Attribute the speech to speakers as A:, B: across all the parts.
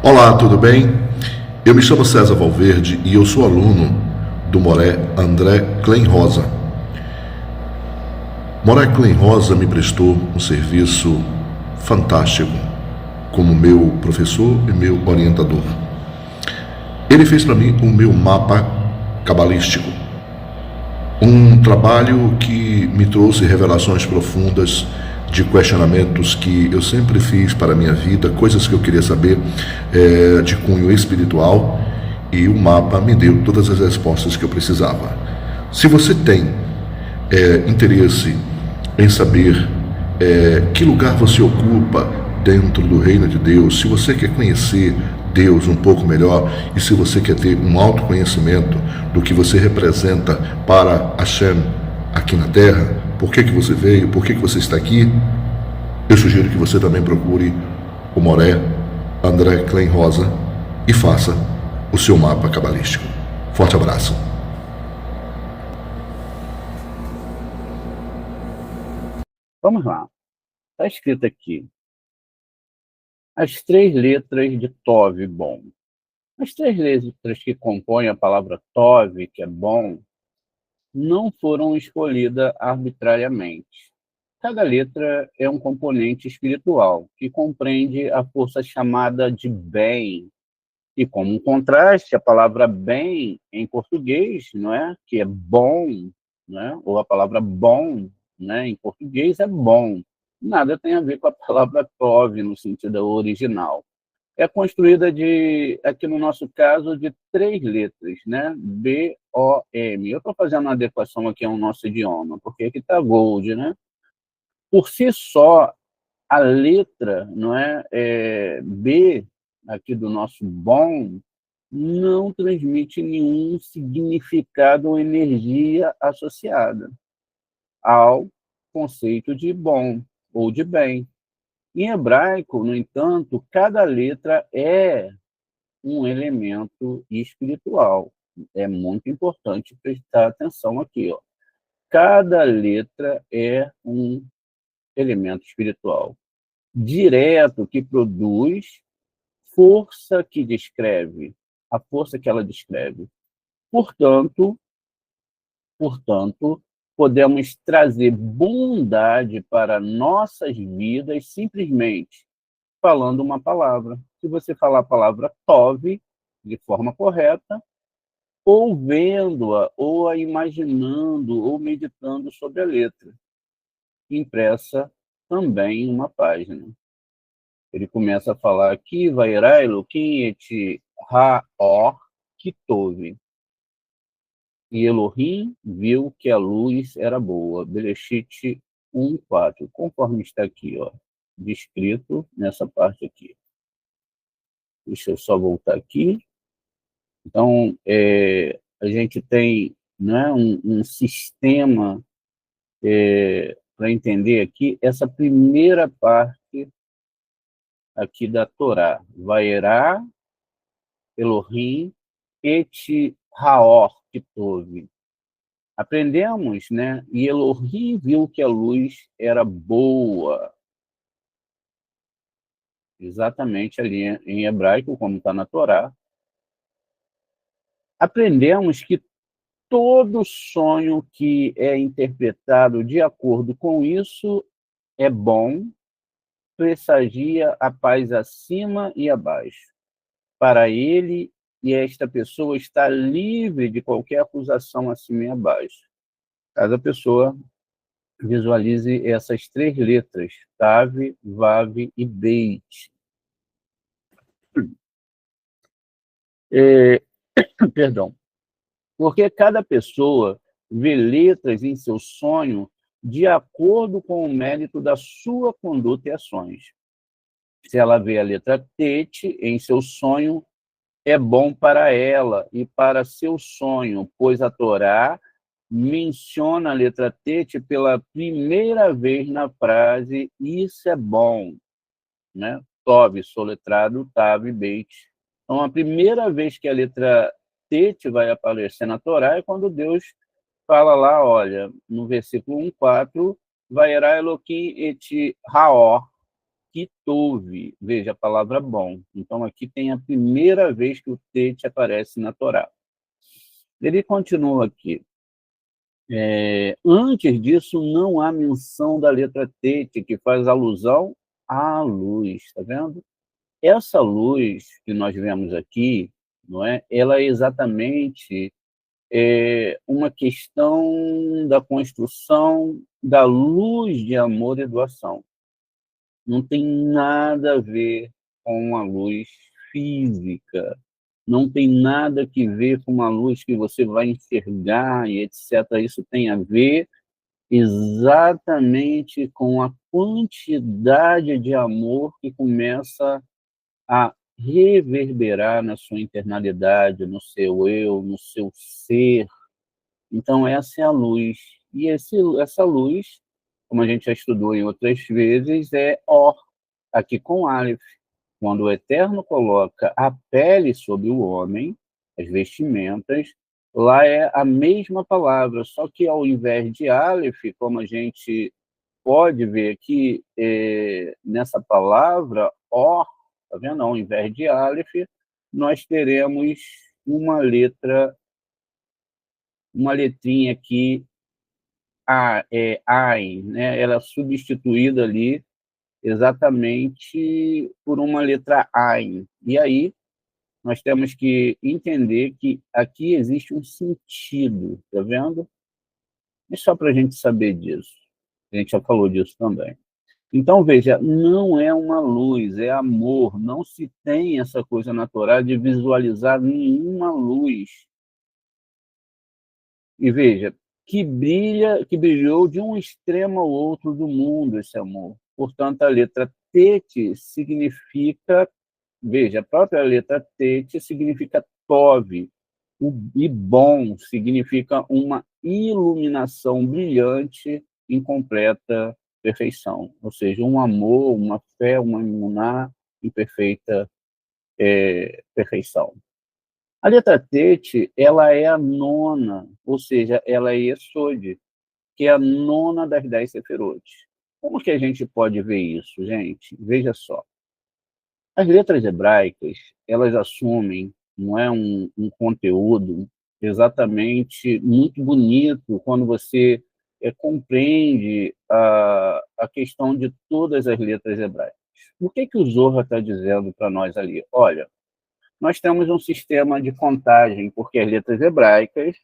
A: Olá, tudo bem? Eu me chamo César Valverde e eu sou aluno do Moré André Klenrosa. Moré Klenrosa me prestou um serviço fantástico como meu professor e meu orientador. Ele fez para mim o meu mapa cabalístico, um trabalho que me trouxe revelações profundas de questionamentos que eu sempre fiz para a minha vida, coisas que eu queria saber de cunho espiritual, e o mapa me deu todas as respostas que eu precisava. Se você tem interesse em saber que lugar você ocupa dentro do reino de Deus, se você quer conhecer Deus um pouco melhor e se você quer ter um autoconhecimento do que você representa para Hashem aqui na Terra, por que você veio, por que você está aqui, eu sugiro que você também procure o Moré André Klenrosa e faça o seu mapa cabalístico. Forte abraço.
B: Vamos lá. Está escrito aqui: as 3 letras de Tov, bom. As 3 letras que compõem a palavra Tov, que é bom, não foram escolhidas arbitrariamente. Cada letra é um componente espiritual que compreende a força chamada de bem. E como um contraste, a palavra bem em português, não é? Que é bom, né? Ou a palavra bom, né? Em português é bom. Nada tem a ver com a palavra Tov no sentido original. É construída aqui no nosso caso, de 3 letras, né? B-O-M. Eu estou fazendo uma adequação aqui ao nosso idioma, porque aqui está Gold, né? Por si só, a letra, não é, B, aqui do nosso bom, não transmite nenhum significado ou energia associada ao conceito de bom ou de bem. Em hebraico, no entanto, cada letra é um elemento espiritual. É muito importante prestar atenção aqui, ó. Cada letra é um elemento espiritual direto, que produz força que descreve, a força que ela descreve. Portanto, podemos trazer bondade para nossas vidas simplesmente falando uma palavra. Se você falar a palavra Tov de forma correta, ou vendo-a, ou a imaginando, ou meditando sobre a letra, impressa também em uma página. Ele começa a falar aqui, Vairá Eloquim et Haor Kitov. E Elohim viu que a luz era boa. Bereshit 1:4, conforme está aqui, ó, descrito nessa parte aqui. Deixa eu só voltar aqui. Então, a gente tem, né, um sistema para entender aqui essa primeira parte aqui da Torá. Vairá Elohim et Haor Kitov. Aprendemos, né? E Elohim viu que a luz era boa. Exatamente ali em hebraico, como está na Torá. Aprendemos que todo sonho que é interpretado de acordo com isso é bom, pressagia a paz acima e abaixo. Para ele, e esta pessoa está livre de qualquer acusação acima e abaixo. Caso a pessoa visualize essas 3 letras, Tav, Vav e Beit. Perdão. Porque cada pessoa vê letras em seu sonho de acordo com o mérito da sua conduta e ações. Se ela vê a letra Tet em seu sonho, é bom para ela e para seu sonho, pois a Torá menciona a letra Tet pela primeira vez na frase "isso é bom", né? Tov, soletrado, Tav, Beit. Então, a primeira vez que a letra Tet vai aparecer na Torá é quando Deus fala lá, olha, no versículo 1:4, Vaierá Eloquim et Haor, que tove, veja a palavra bom. Então, aqui tem a primeira vez que o Tet aparece na Torá. Ele continua aqui. Antes disso, não há menção da letra Tet, que faz alusão à luz, está vendo? Essa luz que nós vemos aqui, não é? Ela é exatamente uma questão da construção da luz de amor e doação. Não tem nada a ver com a luz física, não tem nada que ver com uma luz que você vai enxergar e etc. Isso tem a ver exatamente com a quantidade de amor que começa a reverberar na sua internalidade, no seu eu, no seu ser. Então, essa é a luz. E essa luz, como a gente já estudou em outras vezes, é Or, aqui com Aleph. Quando o Eterno coloca a pele sobre o homem, as vestimentas, lá é a mesma palavra, só que ao invés de Aleph, como a gente pode ver aqui nessa palavra, Or, tá vendo? Ao invés de Aleph, nós teremos uma letrinha aqui, Ain, né? Ela é substituída ali exatamente por uma letra Ain. E aí nós temos que entender que aqui existe um sentido, tá vendo? E só para a gente saber disso. A gente já falou disso também. Então, veja, não é uma luz, é amor. Não se tem essa coisa natural de visualizar nenhuma luz. E veja, que brilhou de um extremo ao outro do mundo esse amor. Portanto, a letra Tet significa, veja, a própria letra Tet significa Tov, e bom significa uma iluminação brilhante em completa perfeição, ou seja, um amor, uma fé, uma imuná em perfeita perfeição. A letra Tet, ela é a nona, ou seja, ela é Yesod, que é a nona das 10 Sefirot. Como que a gente pode ver isso, gente? Veja só. As letras hebraicas, elas assumem, não é, um conteúdo exatamente muito bonito quando você compreende a questão de todas as letras hebraicas. O que o Zohar está dizendo para nós ali? Olha, nós temos um sistema de contagem, porque as letras hebraicas,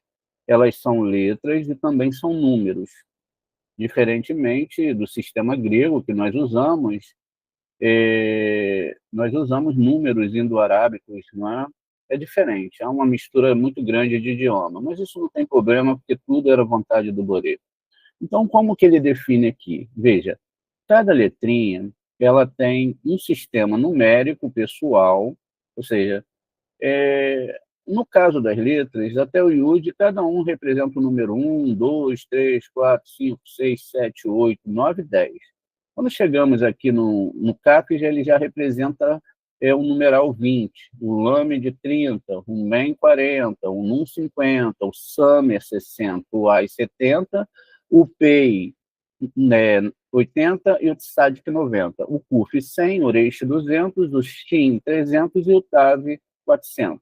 B: elas são letras e também são números. Diferentemente do sistema grego que nós usamos números indo-arábicos, não é? É diferente, há uma mistura muito grande de idioma, mas isso não tem problema, porque tudo era vontade do Boré. Então, como que ele define aqui? Veja, cada letrinha ela tem um sistema numérico pessoal, ou seja, no caso das letras, até o Yud, cada um representa o número 1, 2, 3, 4, 5, 6, 7, 8, 9, 10. Quando chegamos aqui no Capes, ele já representa o numeral 20, o Lamed 30, o Men 40, o Nun 50, o Samer 60, o Ai 70, o Pei 80 e o Tzadik 90, o Kuf 100, o Reish 200, o Shin 300 e o Tav 400.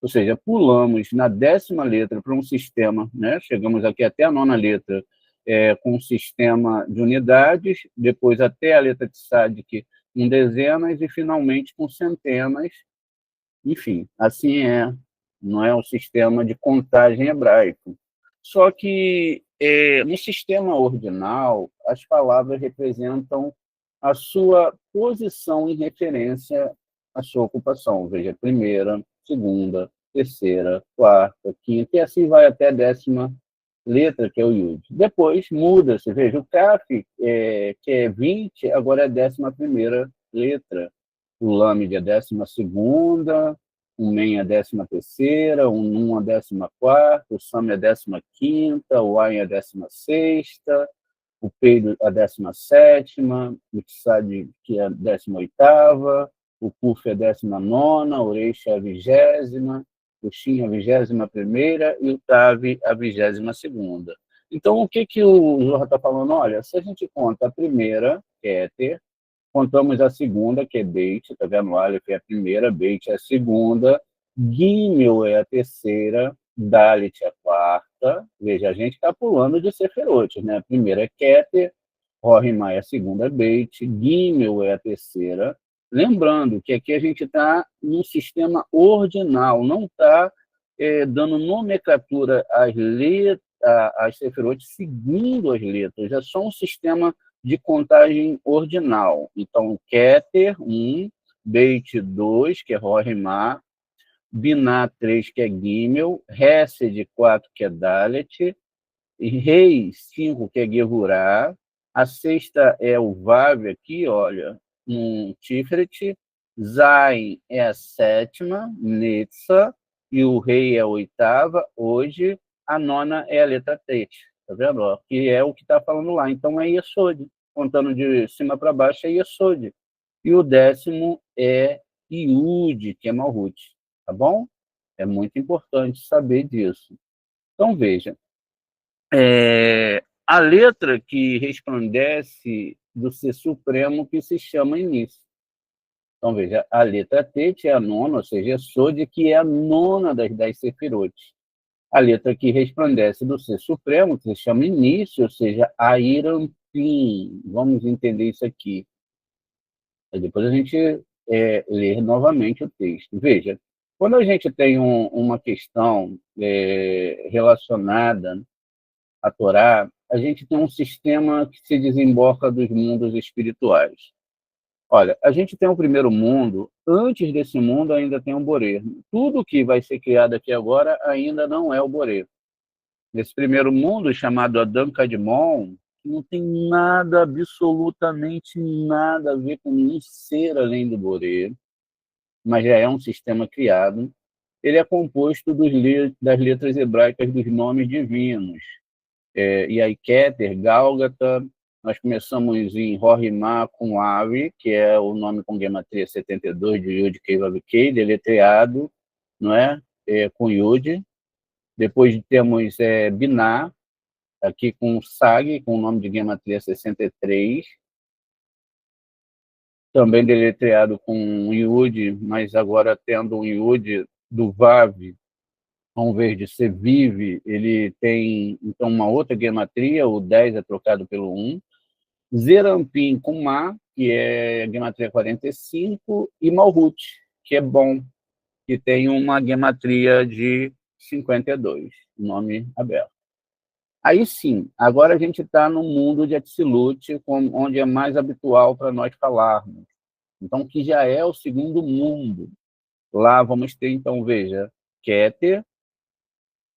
B: Ou seja, pulamos na 10ª letra para um sistema, né? Chegamos aqui até a 9ª letra, com um sistema de unidades, depois até a letra de Tzadik em dezenas e finalmente com centenas. Enfim, assim não é o sistema de contagem hebraico. Só que no sistema ordinal, as palavras representam a sua posição em referência à sua ocupação. Veja, primeira, segunda, terceira, quarta, quinta, e assim vai até a 10ª letra, que é o Yud. Depois muda-se. Veja, o Kaf, que é 20, agora é a 11ª letra. O Lamed é a 12ª, o Men é a 13ª, o Nun a 14ª, o Sam é a 15ª, o Ain é a 16ª, o Peido a 17ª, o Tsad, que é a 18ª, o Kuf é a 19ª, o Reish é a 20ª, o Shin a 21ª e o Tav a 22ª. Então, o que o Zohar está falando? Olha, se a gente conta a primeira, Keter, contamos a segunda, que é Beit, está vendo? Aleph é a primeira, Beit é a segunda, Gimel é a terceira, Dalet é a quarta. Veja, a gente está pulando de Seferot, né? A primeira é Keter, Rohimá é a segunda, Beit, Gimel é a terceira. Lembrando que aqui a gente está num sistema ordinal, não está dando nomenclatura às Seferot seguindo as letras, é só um sistema de contagem ordinal. Então, Keter, 1, Beit, 2, que é Rohimá, Binah, 3, que é Gimel, Hesed, 4, que é Dalet, Rei, 5, que é Gevurah, a sexta é o Vav aqui, olha, um Tiferet, Zain é a 7ª, Netza, e o Rei é a 8ª, hoje a 9ª é a letra Tet, tá vendo? Que é o que está falando lá. Então é Yesod, contando de cima para baixo é Yesod. E o 10º é Yud, que é Malhut, tá bom? É muito importante saber disso. Então veja, a letra que resplandece do Ser Supremo que se chama início. Então, veja, a letra Tet é a 9ª, ou seja, Sod, que é a 9ª das 10 Sefirot. A letra que resplandece do Ser Supremo, que se chama início, ou seja, Airampim. Vamos entender isso aqui. Aí depois a gente ler novamente o texto. Veja, quando a gente tem uma questão relacionada a Torá, a gente tem um sistema que se desemboca dos mundos espirituais. Olha, a gente tem o primeiro mundo, antes desse mundo ainda tem um Boré. Tudo que vai ser criado aqui agora ainda não é o Boré. Nesse primeiro mundo, chamado Adam Kadmon, não tem nada, absolutamente nada a ver com nenhum ser além do Boré, mas já é um sistema criado. Ele é composto das letras hebraicas dos nomes divinos. E aí, Keter, Gálgata, nós começamos em Rohimá com Avi, que é o nome com gematria 72 de Yud Kei Vav Kei, deletreado, não é? Com Yud. Depois temos Binah, aqui com Sag, com o nome de gematria 63, também deletreado com Yud, mas agora tendo um Yud do Vav, ao invés de ser vive, ele tem então uma outra gematria, o 10 é trocado pelo 1. Zerampim com Ma, que é gematria 45, e Malhut, que é bom, que tem uma gematria de 52, nome aberto. Aí sim, agora a gente está no mundo de Atzilut, onde é mais habitual para nós falarmos. Então, que já é o segundo mundo. Lá vamos ter, então, veja, Keter,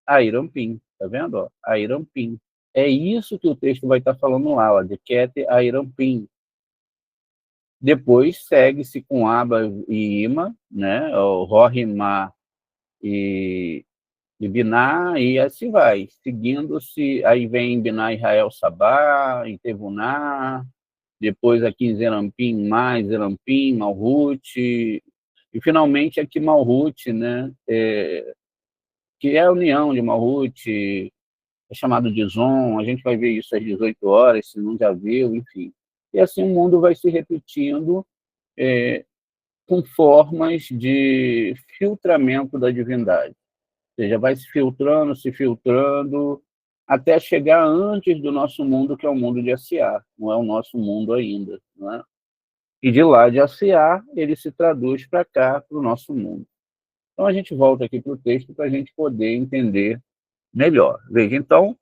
B: Airampim, tá vendo? Airampim. É isso que o texto vai estar falando lá, ó, de Keter, Airampim. Depois segue-se com Aba e Ima, né? O Rohimá e Binah, e assim vai, seguindo-se, aí vem Binah, Israel, Sabá, e Tevuná, depois aqui em Zerampim, mais Zerampim, Malhut, e finalmente aqui Malhut, né? Que é a união de Malhut, é chamado de Zon, a gente vai ver isso às 18 horas, se não já viu, enfim. E assim o mundo vai se repetindo com formas de filtramento da divindade. Ou seja, vai se filtrando, até chegar antes do nosso mundo, que é o mundo de Asiá, não é o nosso mundo ainda. Não é? E de lá de Asiá, ele se traduz para cá, para o nosso mundo. Então a gente volta aqui para o texto para a gente poder entender melhor. Veja, então,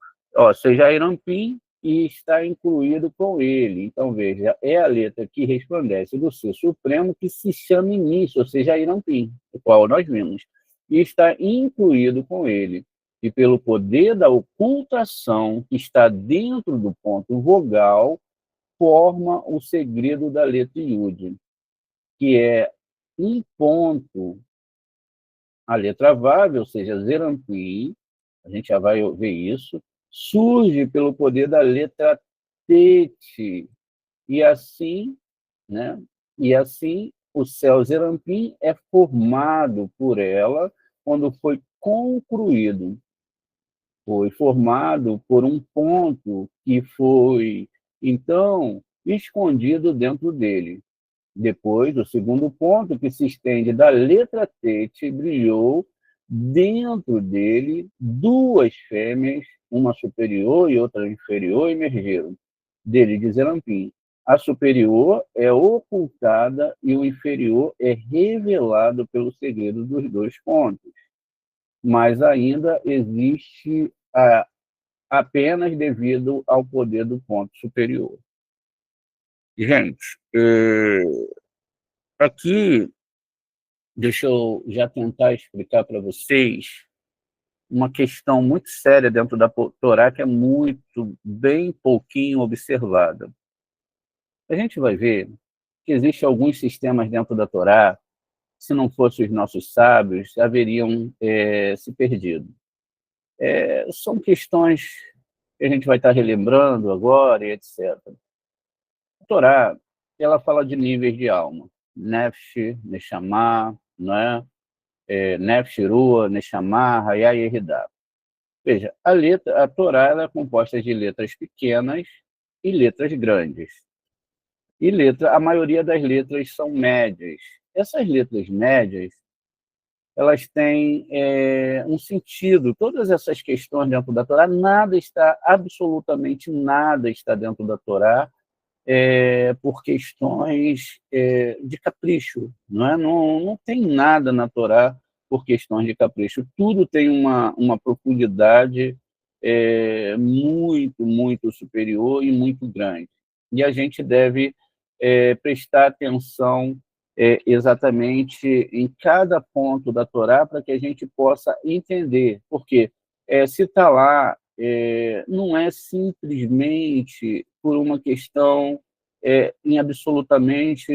B: seja Irampim e está incluído com ele. Então, veja, é a letra que resplandece do ser supremo que se chama início, ou seja, Irampim, o qual nós vimos, e está incluído com ele. E pelo poder da ocultação que está dentro do ponto vogal, forma o segredo da letra Yud, que é um ponto, a letra Vav, ou seja, Zerampim, a gente já vai ver isso, surge pelo poder da letra Tete, e assim, né? E assim o céu Zerampim é formado por ela quando foi concluído. Foi formado por um ponto que foi, então, escondido dentro dele. Depois, o segundo ponto, que se estende da letra Tete, brilhou dentro dele duas fêmeas, uma superior e outra inferior, emergiram. Dele de Zerampim. A superior é ocultada e o inferior é revelado pelo segredo dos dois pontos. Mas ainda existe apenas devido ao poder do ponto superior. Gente, aqui, deixa eu já tentar explicar para vocês uma questão muito séria dentro da Torá, que é bem pouquinho observada. A gente vai ver que existem alguns sistemas dentro da Torá, se não fossem os nossos sábios, haveriam se perdido. São questões que a gente vai estar relembrando agora, e etc. A Torá, ela fala de níveis de alma. Nefesh, Neshama, né? Nefesh, Ruah, Neshama, Hayah e Eridá. Veja, a Torá ela é composta de letras pequenas e letras grandes. E a maioria das letras são médias. Essas letras médias, elas têm um sentido. Todas essas questões dentro da Torá, absolutamente nada está dentro da Torá por questões de capricho. Não tem nada na Torá por questões de capricho. Tudo tem uma profundidade muito, muito superior e muito grande. E a gente deve prestar atenção exatamente em cada ponto da Torá para que a gente possa entender. Porque se está lá, não é simplesmente por uma questão em absolutamente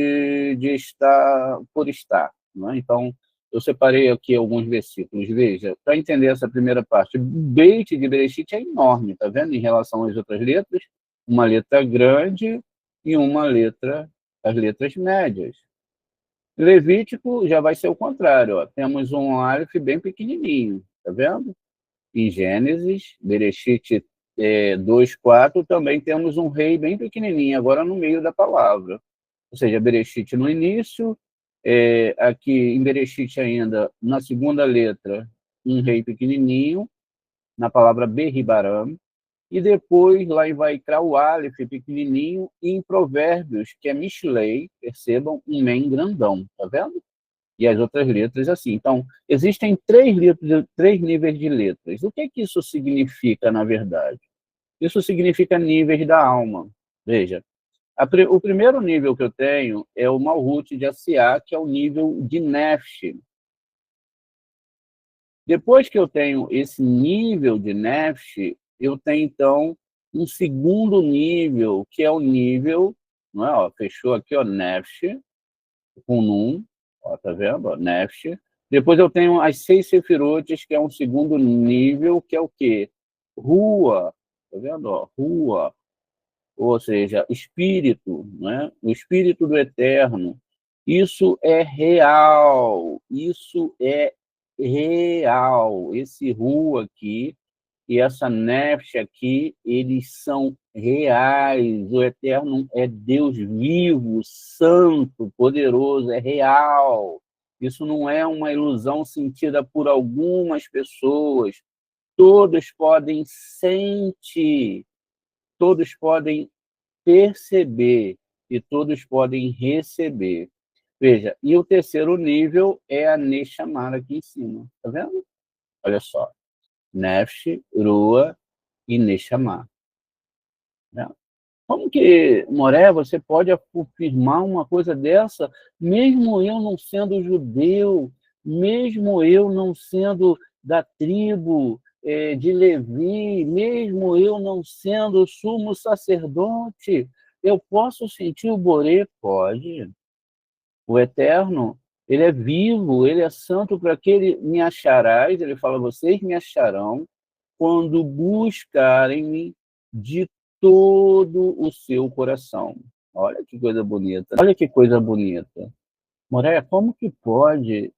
B: de estar por estar. Não é? Então, eu separei aqui alguns versículos. Veja, para entender essa primeira parte, o Beit de Bereshit é enorme, tá vendo? Em relação às outras letras, uma letra grande e as letras médias. Levítico já vai ser o contrário, ó. Temos um Aleph bem pequenininho, tá vendo? Em Gênesis, Bereshit 2:4, também temos um rei bem pequenininho, agora no meio da palavra. Ou seja, Bereshit no início, aqui em Bereshit ainda, na segunda letra, um rei pequenininho, na palavra Berribaram, e depois lá em Vaikra o Aleph pequenininho, e em Provérbios, que é Mishlei, percebam, um men grandão, tá vendo? E as outras letras assim. Então, existem três níveis de letras. O que isso significa, na verdade? Isso significa níveis da alma. Veja, o primeiro nível que eu tenho é o Malhut de Asiá, que é o nível de Nefesh. Depois que eu tenho esse nível de Nefesh, eu tenho, então, um segundo nível, que é o nível, não é? Ó, fechou aqui, ó, Nefesh, com Nun, ó, tá vendo? Ó, Nefesh. Depois eu tenho as 6 sefirotes, que é um segundo nível, que é o quê? Rua, tá vendo? Ó, Rua, ou seja, espírito, né? O espírito do eterno. Isso é real, isso é real. Esse Rua aqui e essa Nefesh aqui, eles são reais. O eterno é Deus vivo, santo, poderoso, é real. Isso não é uma ilusão sentida por algumas pessoas. Todos podem sentir, todos podem perceber e todos podem receber. Veja, e o terceiro nível é a Neshamar aqui em cima. Tá vendo? Olha só. Nefesh, Ruah e Neshama. Né? Como que, Moré, você pode afirmar uma coisa dessa, mesmo eu não sendo judeu, mesmo eu não sendo da tribo de Levi, mesmo eu não sendo sumo sacerdote, eu posso sentir o Boré? Pode. O Eterno, ele é vivo, ele é santo para que ele me acharás, ele fala, vocês me acharão quando buscarem-me de todo o seu coração. Olha que coisa bonita. Olha que coisa bonita. Moreia, como que pode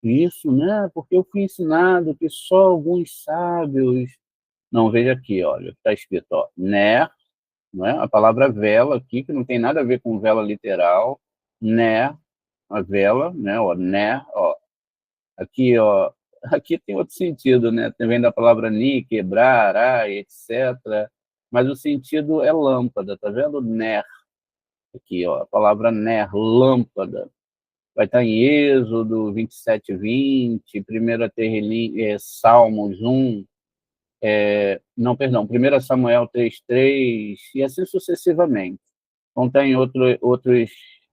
B: isso, né? Porque eu fui ensinado que só alguns sábios... Não, veja aqui, olha, está escrito, ó, ner, não é? A palavra vela aqui, que não tem nada a ver com vela literal, ner, a vela, né? Ó, ner, ó, aqui, ó, aqui tem outro sentido, né? Vem da palavra ni, quebrar, etc. Mas o sentido é lâmpada, tá vendo? Ner, aqui, ó, a palavra ner, lâmpada. Vai estar em Êxodo 27:20, 1 Salmos 1, não, perdão, 1 Samuel 3:3, e assim sucessivamente. Então, tem outros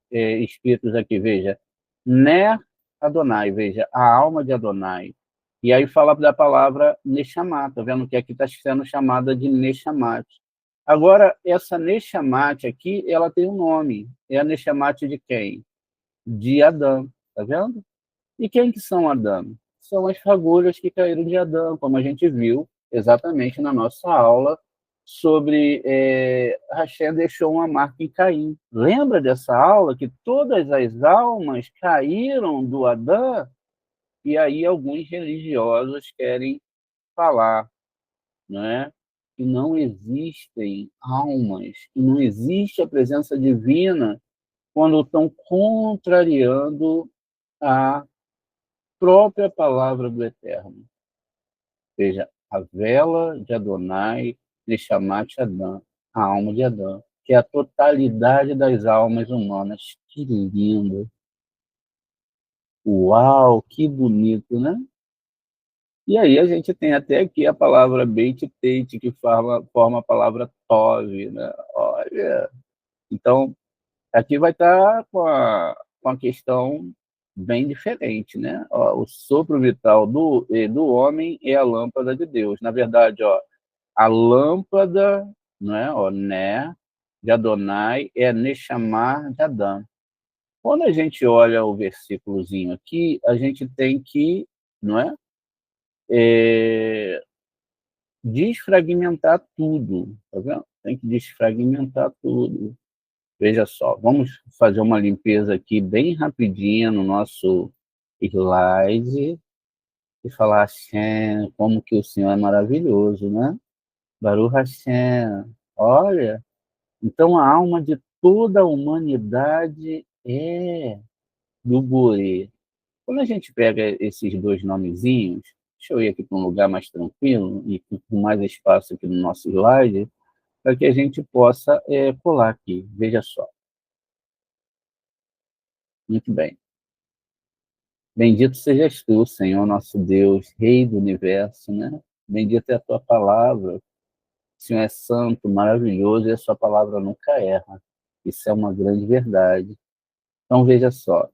B: escritos aqui, veja. Ner Adonai, veja, a alma de Adonai. E aí fala da palavra Neshamat, tá vendo que aqui está sendo chamada de Neshamat. Agora, essa Neshamat aqui, ela tem um nome. É a Neshamat de quem? De Adão, tá vendo? E quem que são Adão? São as fagulhas que caíram de Adão, como a gente viu exatamente na nossa aula sobre Hashem deixou uma marca em Caim. Lembra dessa aula que todas as almas caíram do Adão? E aí alguns religiosos querem falar, né, que não existem almas, que não existe a presença divina quando estão contrariando a própria palavra do Eterno. Ou seja, a vela de Adonai, Neshamat Adão, a alma de Adão, que é a totalidade das almas humanas. Que lindo! Uau, que bonito, né? E aí a gente tem até aqui a palavra Beit Tate, que forma a palavra Tov, né? Olha, então aqui vai estar com a questão bem diferente, né? Ó, o sopro vital do homem é a lâmpada de Deus. Na verdade, ó, a lâmpada, não é? Ó, né, de Adonai é Neshamar de Adão. Quando a gente olha o versículozinho aqui, a gente tem que, não é? Desfragmentar tudo, tá vendo? Tem que desfragmentar tudo. Veja só, vamos fazer uma limpeza aqui bem rapidinha no nosso slide e falar Hashem, como que o Senhor é maravilhoso, né? Baruch Hashem. Olha, então a alma de toda a humanidade é do Boré. Quando a gente pega esses dois nomezinhos, deixa eu ir aqui para um lugar mais tranquilo e com mais espaço aqui no nosso slide, para que a gente possa colar aqui. Veja só. Muito bem. Bendito sejas tu, Senhor nosso Deus, Rei do Universo, né? Bendita é a tua palavra. O Senhor é santo, maravilhoso, e a sua palavra nunca erra. Isso é uma grande verdade. Então, veja só.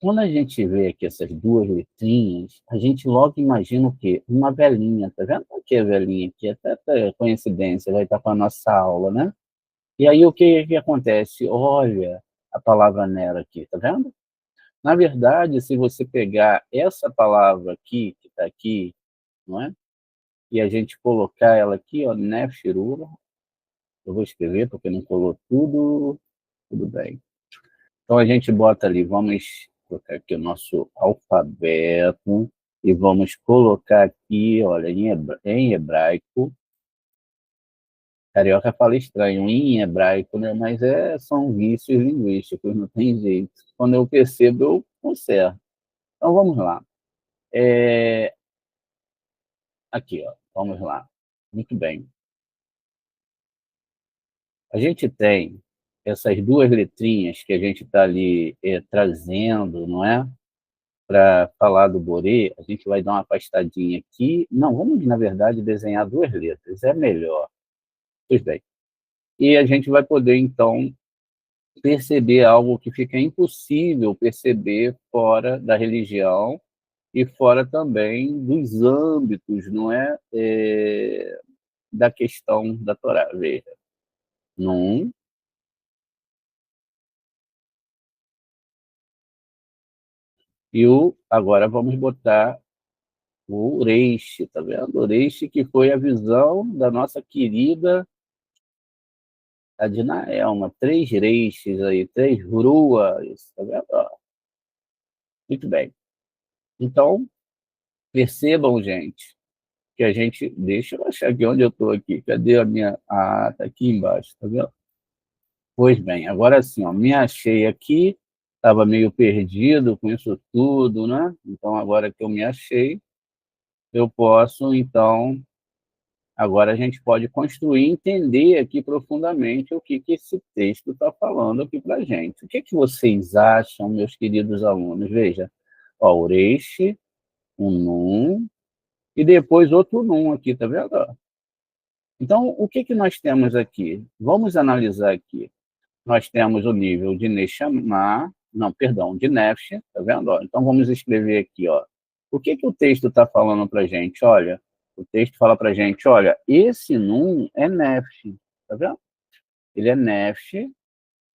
B: Quando a gente vê aqui essas duas letrinhas, a gente logo imagina o quê? Uma velhinha, tá vendo? Aqui a velhinha aqui, até coincidência, vai estar com a nossa aula, né? E aí o que acontece? Olha a palavra Nera aqui, tá vendo? Na verdade, se você pegar essa palavra aqui, que está aqui, não é? E a gente colocar ela aqui, ó, Nefshirura, eu vou escrever porque não colou tudo bem. Então a gente bota ali, vamos colocar aqui o nosso alfabeto e vamos colocar aqui, olha, em hebraico. Carioca fala estranho, em hebraico, né? Mas são vícios linguísticos, não tem jeito. Quando eu percebo, eu conserto. Então vamos lá. Aqui, ó, vamos lá. Muito bem. A gente tem essas duas letrinhas que a gente está ali trazendo, não é? para falar do Boré, a gente vai dar uma afastadinha aqui. Não, vamos, na verdade, desenhar duas letras, é melhor. Pois bem. E a gente vai poder, então, perceber algo que fica impossível perceber fora da religião e fora também dos âmbitos, não é, da questão da Torá. Veja, num, agora vamos botar o Reish, tá vendo? O Reish, que foi a visão da nossa querida Adina Elma, três Reishes aí, três ruas, tá vendo? Ó, muito bem. Então, percebam, gente, que a gente... Deixa eu achar aqui onde eu estou aqui. Cadê a minha... Ah, tá aqui embaixo, tá vendo? Pois bem, agora sim, ó, me achei aqui, estava meio perdido com isso tudo, né? Então, agora que eu me achei, eu posso, então, agora a gente pode construir, entender aqui profundamente o que esse texto está falando aqui para a gente. O que vocês acham, meus queridos alunos? Veja, ó, o Reish, um Nun, e depois outro Nun aqui, tá vendo? Então, o que nós temos aqui? Vamos analisar aqui. Nós temos o nível de Neshama, não, perdão, de Nefesh, tá vendo? Ó, então, vamos escrever aqui, ó. O que o texto está falando para a gente? Olha, o texto fala para a gente, olha, esse Nun é Nefesh, tá vendo? Ele é Nefesh.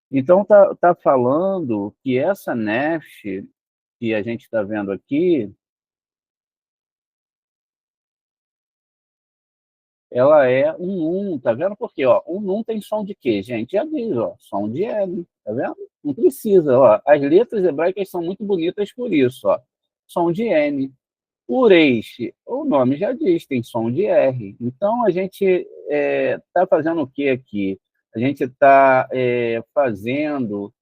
B: Então, tá falando que essa Nefesh que a gente está vendo aqui, ela é um tá vendo? Porque, ó, um num tem som de quê, gente? Já diz, ó, som de L, tá vendo? Não precisa, ó. As letras hebraicas são muito bonitas por isso, ó. Som de N. O Reish, o nome já diz, tem som de R. Então, a gente está fazendo o que aqui? A gente está fazendo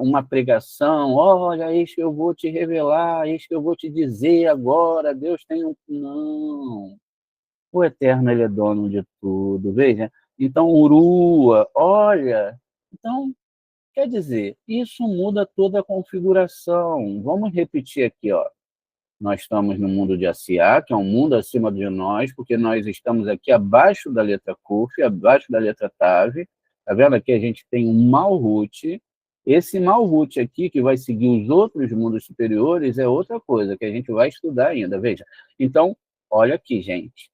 B: uma pregação, olha, eis que eu vou te revelar, eis que eu vou te dizer agora, Deus tem um... Não. O Eterno, ele é dono de tudo, veja. Então, Urua, olha. Então, quer dizer, isso muda toda a configuração. Vamos repetir aqui, ó. Nós estamos no mundo de Asiá, que é um mundo acima de nós, porque nós estamos aqui abaixo da letra Kuf, abaixo da letra Tav. Está vendo aqui? A gente tem um Malhut. Esse Malhut aqui, que vai seguir os outros mundos superiores, é outra coisa, que a gente vai estudar ainda, veja. Então, olha aqui, gente.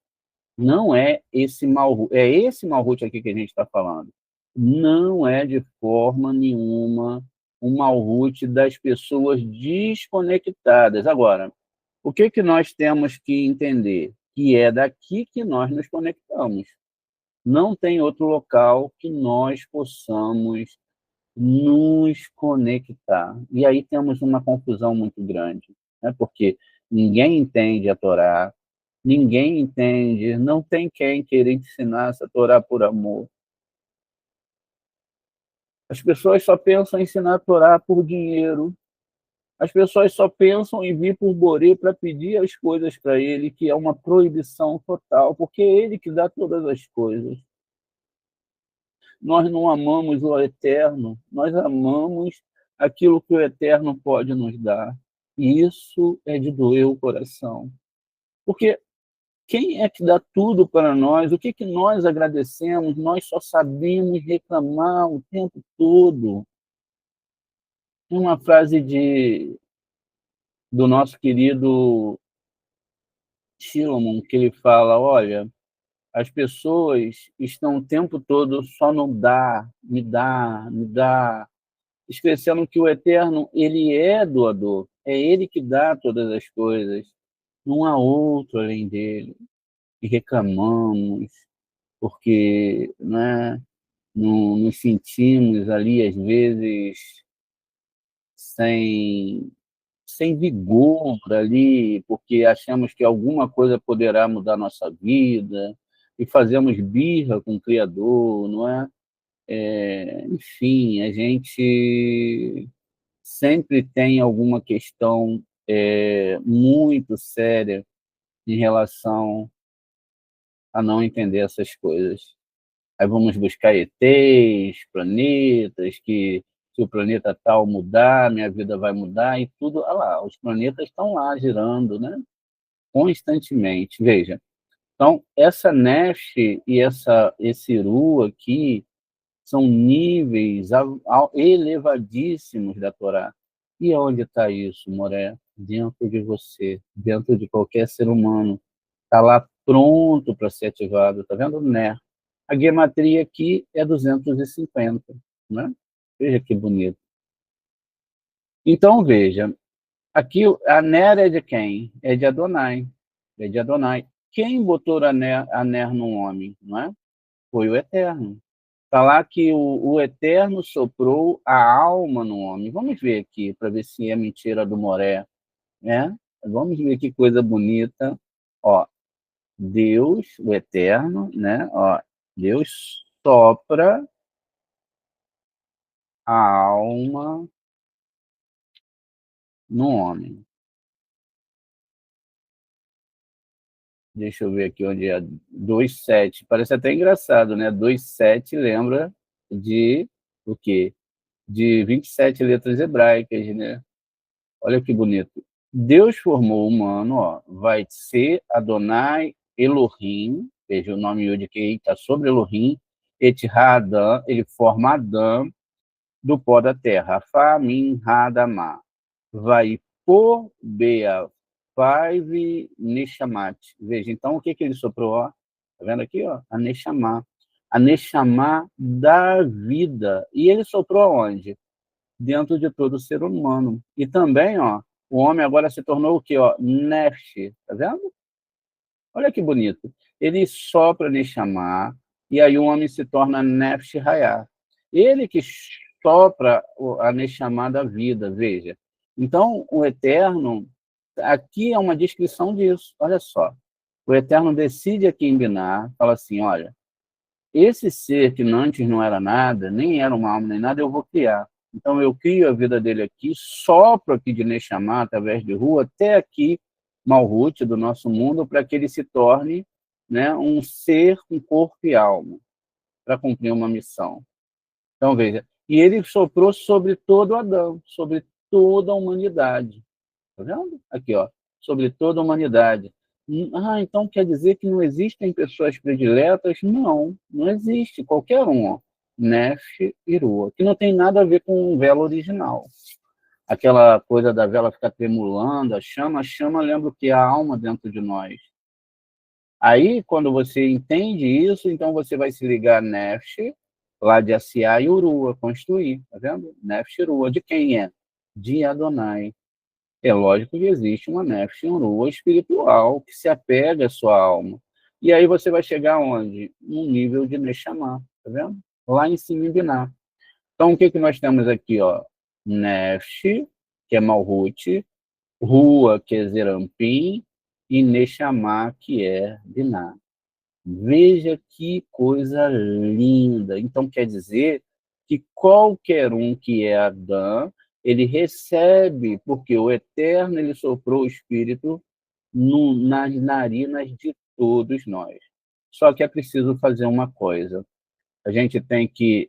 B: Não é esse Malhut, é esse Malhut aqui que a gente está falando. Não é de forma nenhuma um Malhut das pessoas desconectadas. Agora, o que nós temos que entender? Que é daqui que nós nos conectamos. Não tem outro local que nós possamos nos conectar. E aí temos uma confusão muito grande, né? Porque ninguém entende a Torá, ninguém entende, não tem quem querer ensinar essa Torá por amor. As pessoas só pensam em ensinar a Torá por dinheiro. As pessoas só pensam em vir por Boré para pedir as coisas para ele, que é uma proibição total, porque é ele que dá todas as coisas. Nós não amamos o eterno, nós amamos aquilo que o eterno pode nos dar. E isso é de doer o coração. Porque quem é que dá tudo para nós? O que nós agradecemos? Nós só sabemos reclamar o tempo todo. Tem uma frase do nosso querido Shilomon, que ele fala, olha, as pessoas estão o tempo todo só no dá, me dá, me dá, esquecendo que o Eterno, ele é doador, é ele que dá todas as coisas, não há outro além dele. E reclamamos, porque, né, nos sentimos ali, às vezes, sem, sem vigor ali, porque achamos que alguma coisa poderá mudar nossa vida, e fazemos birra com o Criador, não é? Enfim, a gente sempre tem alguma questão muito séria em relação a não entender essas coisas. Aí vamos buscar ETs, planetas que se o planeta tal mudar, minha vida vai mudar e tudo. Olha lá, os planetas estão lá girando, né? Constantemente. Veja, então, essa Nefesh e esse Ru aqui são níveis elevadíssimos da Torá. E onde está isso, Moré? Dentro de você, dentro de qualquer ser humano. Está lá pronto para ser ativado. Está vendo? Né? A gematria aqui é 250. Né? Veja que bonito. Então, veja, aqui a Ner é de quem? É de Adonai. É de Adonai. Quem botou a Ner no homem? Não é? Foi o Eterno. Está lá que o Eterno soprou a alma no homem. Vamos ver aqui, para ver se é mentira do Moré. Né? Vamos ver que coisa bonita. Ó, Deus, o Eterno, né? Ó, Deus sopra a alma no homem. Deixa eu ver aqui onde é 2,7. Parece até engraçado, né? 2,7 lembra de o quê? De 27 letras hebraicas, né? Olha que bonito. Deus formou o humano, ó, vai ser Adonai Elohim, veja o nome Yud-Kei está sobre Elohim, Etirá Adão, ele forma Adão do pó da terra, Famim Hadamá, vai por Bea, Faive Neshamat. Veja, então o que ele soprou? Ó? Tá vendo aqui? Ó? A Neshamá da vida. E ele soprou aonde? Dentro de todo ser humano. E também, ó, o homem agora se tornou o quê? Ó? Nefesh, tá vendo? Olha que bonito. Ele sopra Neshama, e aí o homem se torna Nefesh Hayah. Ele que sopra a Neshama da vida, veja. Então, o Eterno, aqui é uma descrição disso, olha só. O Eterno decide aqui em Biná, fala assim, olha, esse ser que antes não era nada, nem era uma alma nem nada, eu vou criar. Então eu crio a vida dele aqui, sopro aqui de Neshama, através de rua, até aqui, Malhut, do nosso mundo, para que ele se torne, né, um ser com corpo e alma, para cumprir uma missão. Então veja, e ele soprou sobre todo Adão, sobre toda a humanidade. Tá vendo? Aqui, ó, sobre toda a humanidade. Então quer dizer que não existem pessoas prediletas? Não, não existe. Qualquer um, ó. Nefesh e Rua, que não tem nada a ver com o velo original. Aquela coisa da vela ficar tremulando, a chama lembra o que é a alma dentro de nós. Aí, quando você entende isso, então você vai se ligar a Nefesh, lá de Asiá e Urua, construir, tá vendo? Nefesh e Urua, de quem é? De Adonai. É lógico que existe uma Nefesh Urua espiritual que se apega à sua alma. E aí você vai chegar onde? No nível de Neshama, tá vendo? Lá em cima em Biná. Então, o que nós temos aqui? Ó? Nefesh, que é Malhut, Rua, que é Zerampim, e Neshama, que é Biná. Veja que coisa linda. Então, quer dizer que qualquer um que é Adão, ele recebe, porque o Eterno ele soprou o Espírito nas narinas de todos nós. Só que é preciso fazer uma coisa. A gente tem que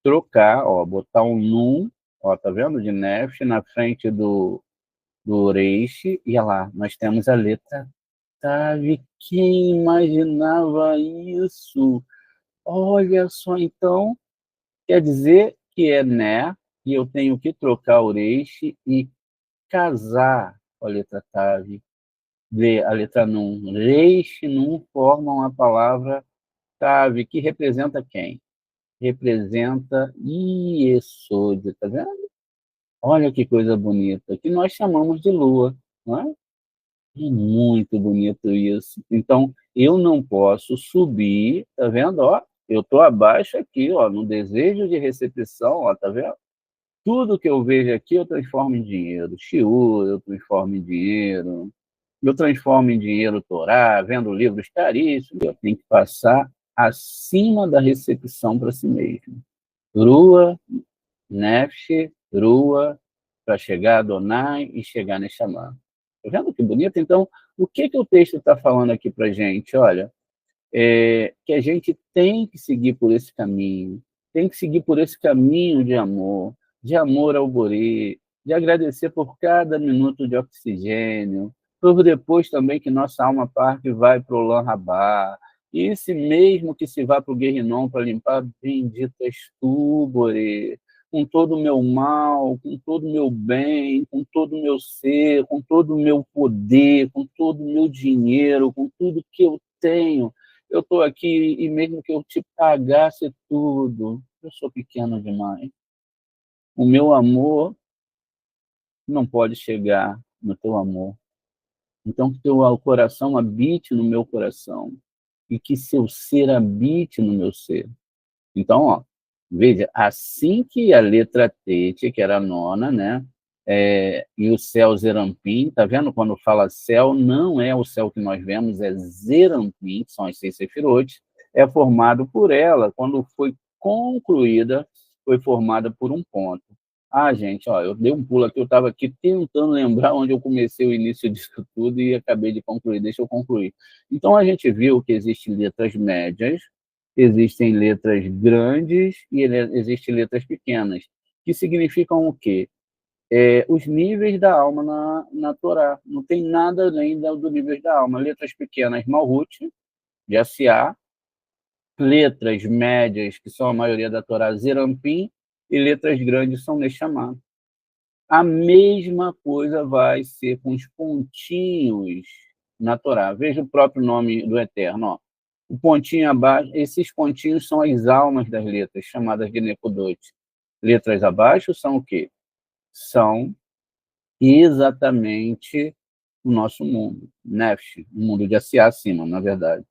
B: trocar, ó, botar um num, ó, tá vendo? De Nefesh na frente do Reish, e olha lá, nós temos a letra Tav. Quem imaginava isso? Olha só, então, quer dizer que é né, e eu tenho que trocar o Reish e casar com a letra Tav. A letra Num. Reish e Num formam a palavra Tav, que representa quem? Representa Iesod, tá vendo? Olha que coisa bonita, que nós chamamos de lua, não é? É muito bonito isso. Então, eu não posso subir, tá vendo? Ó, eu estou abaixo aqui, ó, no desejo de recepção, ó, tá vendo? Tudo que eu vejo aqui eu transformo em dinheiro. Shiur, eu transformo em dinheiro. Eu transformo em dinheiro Torá, vendo livros caríssimos. Eu tenho que passar acima da recepção para si mesmo. Rua, Nefesh, Rua, para chegar a Adonai e chegar Neshama. Está vendo que bonito? Então, o que o texto está falando aqui para a gente? Olha, que a gente tem que seguir por esse caminho, tem que seguir por esse caminho de amor, de amor ao Borê, de agradecer por cada minuto de oxigênio, por depois também que nossa alma parte e vai para o Lan-Rabá, e esse mesmo que se vá para o Guerrinom para limpar, bendito és tu, Borê, com todo o meu mal, com todo o meu bem, com todo o meu ser, com todo o meu poder, com todo o meu dinheiro, com tudo que eu tenho, eu estou aqui e mesmo que eu te pagasse tudo, eu sou pequeno demais. O meu amor não pode chegar no teu amor. Então, que teu coração habite no meu coração e que seu ser habite no meu ser. Então, ó, veja, assim que a letra T, que era a nona, né? E o céu Zerampim, tá vendo? Quando fala céu, não é o céu que nós vemos, é Zerampim, que são as 6 sefirot, é formado por ela, quando foi concluída, foi formada por um ponto. Ah, gente, ó, eu dei um pulo aqui, eu estava aqui tentando lembrar onde eu comecei o início disso tudo e acabei de concluir, deixa eu concluir. Então, a gente viu que existem letras médias, existem letras grandes e existem letras pequenas, que significam o quê? Os níveis da alma na Torá. Não tem nada além do níveis da alma. Letras pequenas, Malhut, de Asiá, letras médias, que são a maioria da Torá, Zerampim, e letras grandes são Neshama. A mesma coisa vai ser com os pontinhos na Torá. Veja o próprio nome do Eterno, ó. O pontinho abaixo, esses pontinhos são as almas das letras, chamadas de Nekudot. Letras abaixo são o quê? São exatamente o nosso mundo, Nefesh, o mundo de Asiá acima, na verdade.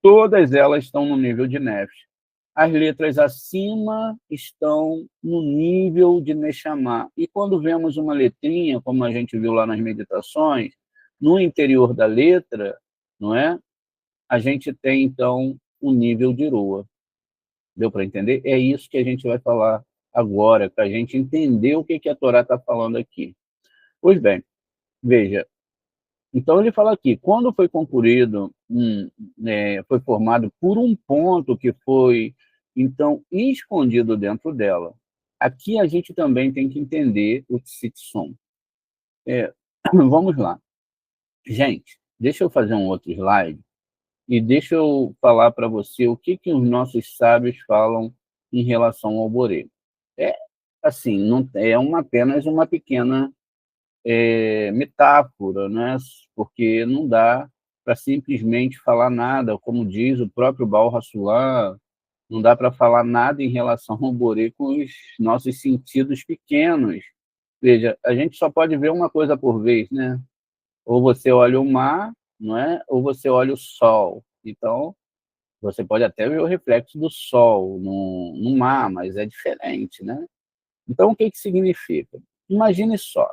B: Todas elas estão no nível de Nefesh. As letras acima estão no nível de Neshama. E quando vemos uma letrinha, como a gente viu lá nas meditações, no interior da letra, não é? A gente tem, então, o nível de Rua. Deu para entender? É isso que a gente vai falar agora, para a gente entender o que a Torá está falando aqui. Pois bem, veja, então ele fala aqui, quando foi concluído, foi formado por um ponto que foi, então, escondido dentro dela. Aqui a gente também tem que entender o Tzitson. Vamos lá. Gente, deixa eu fazer um outro slide e deixa eu falar para você o que os nossos sábios falam em relação ao Boré. É assim, não é apenas uma pequena metáfora, né? Porque não dá para simplesmente falar nada, como diz o próprio Baal HaSulam, não dá para falar nada em relação ao Boré com os nossos sentidos pequenos. Veja, a gente só pode ver uma coisa por vez, né? Ou você olha o mar, não é? Ou você olha o sol. Então, você pode até ver o reflexo do sol no mar, mas é diferente, né? Então, o que significa? Imagine só,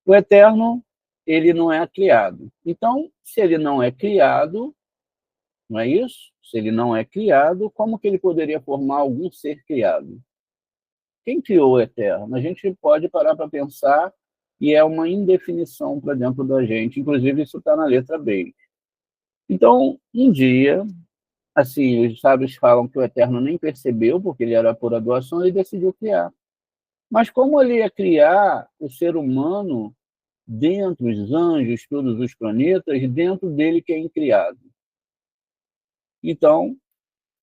B: o Eterno, ele não é criado. Então, se ele não é criado, não é isso? Se ele não é criado, como que ele poderia formar algum ser criado? Quem criou o Eterno? A gente pode parar para pensar e é uma indefinição para dentro da gente. Inclusive, isso está na letra B. Então, um dia, assim, os sábios falam que o Eterno nem percebeu, porque ele era pura doação, ele decidiu criar. Mas como ele ia criar o ser humano dentro, os anjos, todos os planetas, dentro dele que é incriado? Então,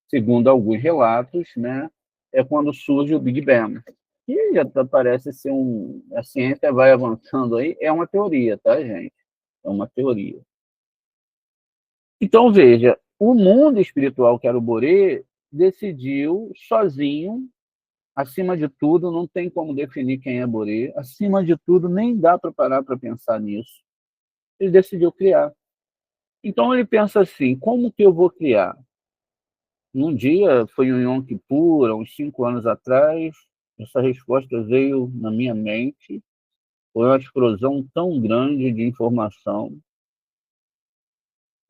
B: segundo alguns relatos, né, é quando surge o Big Bang. E já parece ser a ciência vai avançando aí, é uma teoria, tá, gente? É uma teoria. Então, veja, o mundo espiritual, que era o Boré, decidiu sozinho, acima de tudo, não tem como definir quem é Boré, acima de tudo, nem dá para parar para pensar nisso. Ele decidiu criar. Então, ele pensa assim, como que eu vou criar? Num dia, foi um Yom Kippur, há uns 5 anos atrás, essa resposta veio na minha mente, foi uma explosão tão grande de informação.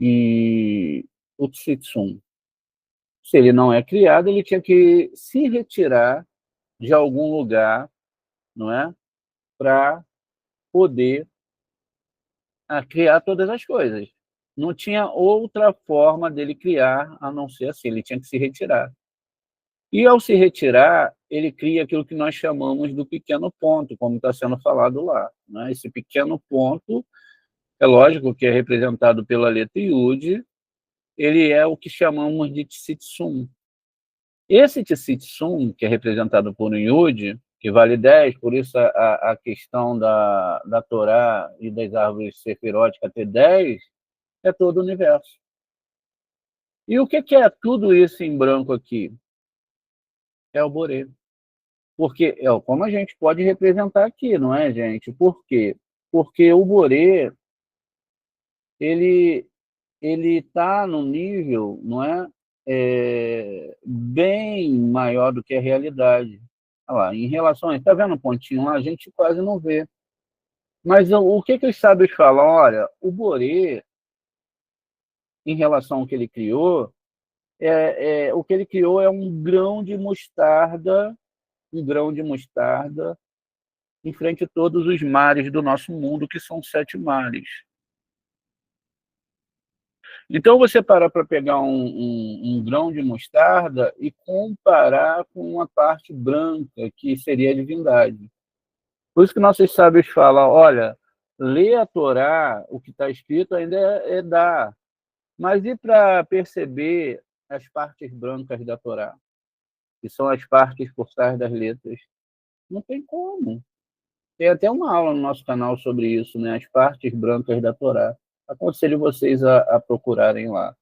B: E o Tsitsum, se ele não é criado, ele tinha que se retirar de algum lugar, não é? Para poder criar todas as coisas. Não tinha outra forma dele criar a não ser assim, ele tinha que se retirar. E ao se retirar, ele cria aquilo que nós chamamos do pequeno ponto, como está sendo falado lá, né? Esse pequeno ponto, é lógico que é representado pela letra Yud, ele é o que chamamos de Tsitsum. Esse Tsitsum, que é representado por um Yud, que vale 10, por isso a questão da Torá e das árvores sefiróticas ter 10, é todo o universo. E o que é tudo isso em branco aqui? É o Boré. Porque, como a gente pode representar aqui, não é, gente? Por quê? Porque o Boré, ele está no nível, não é? Bem maior do que a realidade. Olha lá, em relação a... Está vendo o pontinho lá? A gente quase não vê. Mas o que os sábios falam? Olha, o Boré, em relação ao que ele criou, o que ele criou é um grão de mostarda em frente a todos os mares do nosso mundo, que são 7 mares. Então, você para pegar um grão de mostarda e comparar com uma parte branca, que seria a divindade. Por isso que nossos sábios falam, olha, ler a Torá, o que está escrito ainda dá, mas e para perceber as partes brancas da Torá, que são as partes por trás das letras? Não tem como. Tem até uma aula no nosso canal sobre isso, né? As partes brancas da Torá. Aconselho vocês a procurarem lá.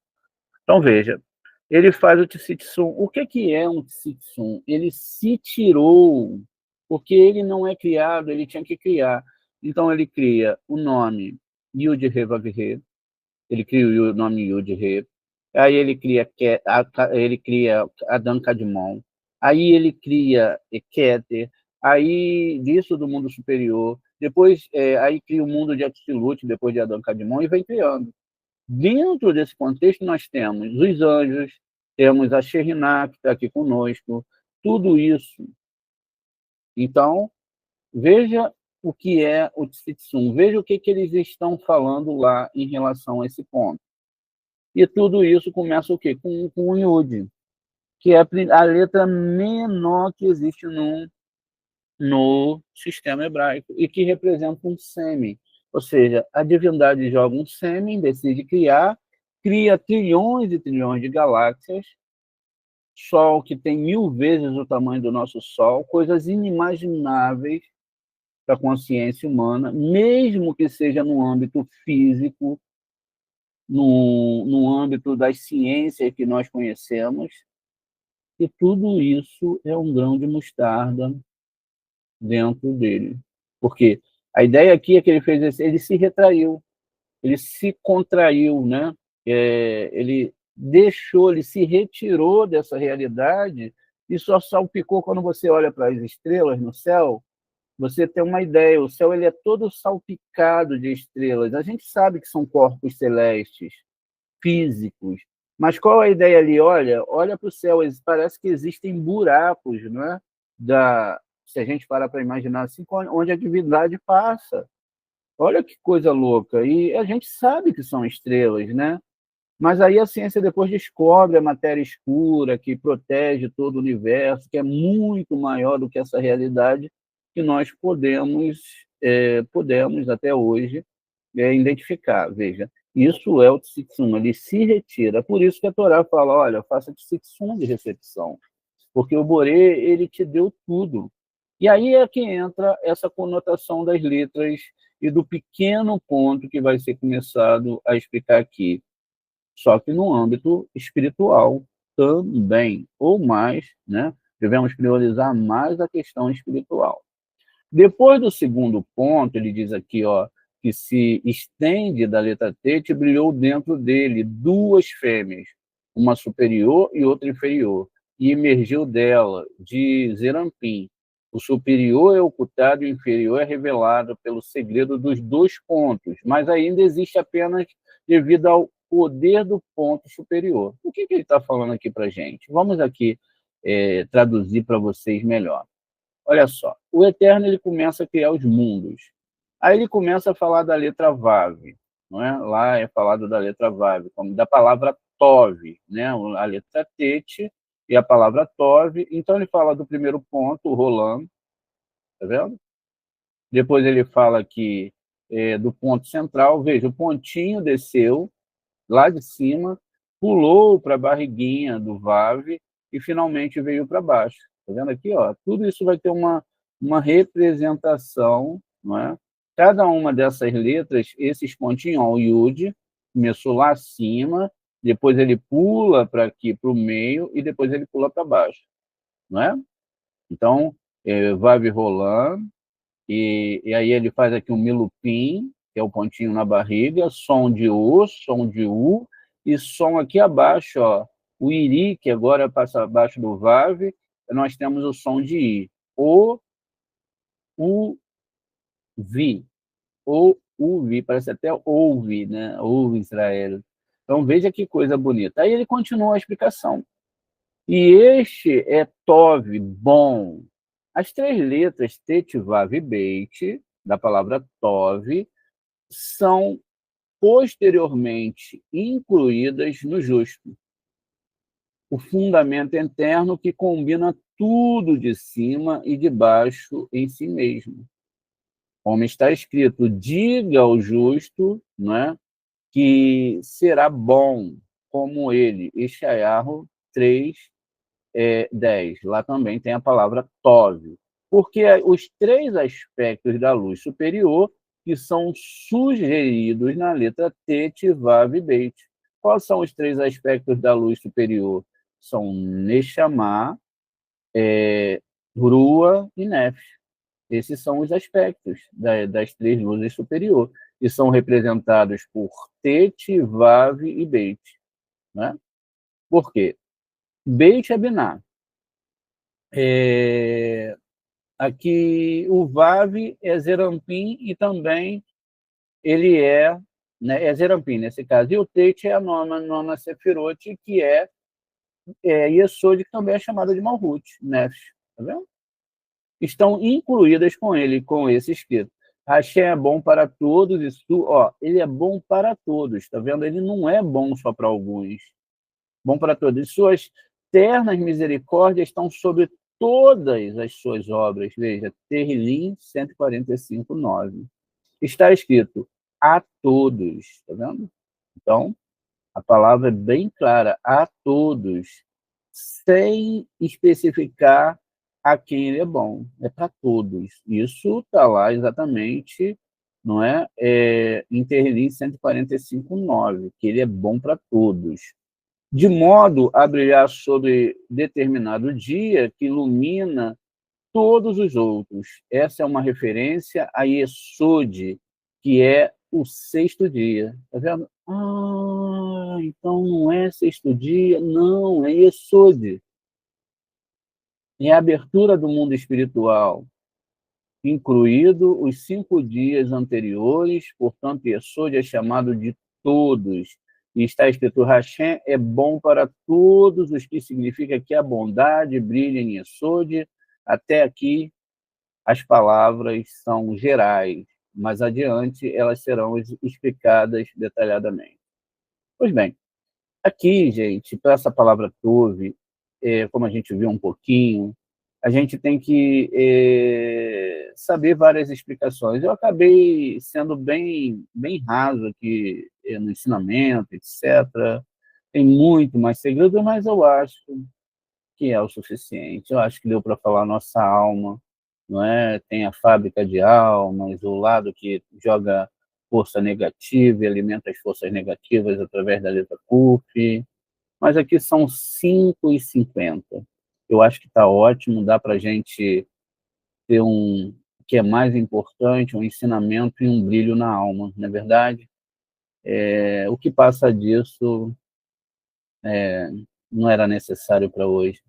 B: Então, veja, ele faz o Tsitsum. O que é um Tsitsum? Ele se tirou, porque ele não é criado, ele tinha que criar. Então, ele cria o nome Yud-He Vav-He, ele cria o nome Yud-He, aí ele cria Adão Kadmon, aí ele cria Keter, aí disso do mundo superior, depois aí cria o mundo de Atzilut, depois de Adão Kadmon, e vem criando. Dentro desse contexto, nós temos os anjos, temos a Shekhinah, que está aqui conosco, tudo isso. Então, veja o que é o Tsitsum, veja o que eles estão falando lá em relação a esse ponto. E tudo isso começa o quê? Com o Yud, que é a letra menor que existe no sistema hebraico, e que representa um sêmen. Ou seja, a divindade joga um sêmen, decide criar, cria trilhões e trilhões de galáxias, Sol que tem 1000 vezes o tamanho do nosso Sol, coisas inimagináveis para a consciência humana, mesmo que seja no âmbito físico, no âmbito das ciências que nós conhecemos, e tudo isso é um grão de mostarda dentro dele. Porque a ideia aqui é que ele fez ele se retraiu, ele se contraiu, né? Ele se retirou dessa realidade e só salpicou. Quando você olha para as estrelas no céu, você tem uma ideia, o céu ele é todo salpicado de estrelas. A gente sabe que são corpos celestes, físicos, mas qual a ideia ali? Olha para o céu, parece que existem buracos, não é? Se a gente parar para imaginar assim, onde a divindade passa. Olha que coisa louca. E a gente sabe que são estrelas, né? Mas aí a ciência depois descobre a matéria escura que protege todo o universo, que é muito maior do que essa realidade que nós podemos até hoje identificar. Veja, isso é o Tsitsum, ele se retira. Por isso que a Torá fala, olha, faça Tsitsum de recepção, porque o Boré, ele te deu tudo. E aí é que entra essa conotação das letras e do pequeno ponto que vai ser começado a explicar aqui, só que no âmbito espiritual também, ou mais, né? Devemos priorizar mais a questão espiritual. Depois do segundo ponto, ele diz aqui, que se estende da letra T, te brilhou dentro dele 2 fêmeas, uma superior e outra inferior, e emergiu dela, de Zerampim. O superior é ocultado e o inferior é revelado pelo segredo dos 2 pontos, mas ainda existe apenas devido ao poder do ponto superior. O que ele está falando aqui para a gente? Vamos aqui traduzir para vocês melhor. Olha só, o Eterno ele começa a criar os mundos. Aí ele começa a falar da letra Vav, não é? Lá é falado da letra Vav, como da palavra Tov, né? A letra Tet e a palavra Tov. Então, ele fala do primeiro ponto, rolando, tá vendo? Depois ele fala aqui do ponto central. Veja, o pontinho desceu lá de cima, pulou para a barriguinha do Vav e finalmente veio para baixo. Tá vendo aqui? Ó? Tudo isso vai ter uma representação, não é? Cada uma dessas letras, esses pontinhos, ó, o Yud, começou lá acima, depois ele pula para aqui, para o meio, e depois ele pula para baixo. Não é? Então, Vav rolando, e aí ele faz aqui um milupim, que é o pontinho na barriga, som de O, som de U, e som aqui abaixo, ó, o Iri, que agora passa abaixo do Vav, nós temos o som de I. O, U, Vi. O, U, Vi, parece até ouve, né? Ouve Israel. Então veja que coisa bonita. Aí ele continua a explicação. E este é Tov, bom. As três letras Tet, Vav e Beit, da palavra Tov, são posteriormente incluídas no justo. O fundamento interno que combina tudo de cima e de baixo em si mesmo. Como está escrito, diga ao justo, né, que será bom como ele. Ishayahu 3:10. Lá também tem a palavra Tov. Porque os três aspectos da luz superior que são sugeridos na letra Tet, Vav e Beit. Quais são os três aspectos da luz superior? São Neshama, Rua e Nefesh. Esses são os aspectos das três luzes superiores, e são representados por Tet, Vav e Beit. Né? Por quê? Beit é Binah. Aqui o Vav é Zerampim e também ele é Zerampim nesse caso. E o Tet é a nona Sefirot, que é Yesod, que também é chamada de Malhut, Nefesh. Tá vendo? Estão incluídas com ele, com esse escrito. Hashem é bom para todos, ele é bom para todos, tá vendo? Ele não é bom só para alguns. Bom para todos. E suas ternas misericórdias estão sobre todas as suas obras. Veja, Terrilim 145:9. Está escrito a todos, tá vendo? Então, a palavra é bem clara, a todos, sem especificar a quem ele é bom. É para todos. Isso está lá exatamente, não é? Em Terrilim 145:9, que ele é bom para todos. De modo a brilhar sobre determinado dia que ilumina todos os outros. Essa é uma referência a Yesod, que é o sexto dia. Está vendo? Então não é sexto dia, não, é Yesod. É a abertura do mundo espiritual, incluído os 5 dias anteriores, portanto, Yesod é chamado de todos. E está escrito, Hashem é bom para todos, os que significa que a bondade brilha em Yesod. Até aqui, as palavras são gerais, mas adiante elas serão explicadas detalhadamente. Pois bem, aqui, gente, para essa palavra Tov, como a gente viu um pouquinho, a gente tem que saber várias explicações. Eu acabei sendo bem raso aqui no ensinamento, etc. Tem muito mais segredo, mas eu acho que é o suficiente. Eu acho que deu para falar nossa alma, não é? Tem a fábrica de almas, o lado que joga força negativa e alimenta as forças negativas através da letra Kuf. Mas aqui são 5:50. Eu acho que está ótimo, dá para a gente ter que é mais importante, um ensinamento e um brilho na alma, não é verdade? O que passa disso não era necessário para hoje.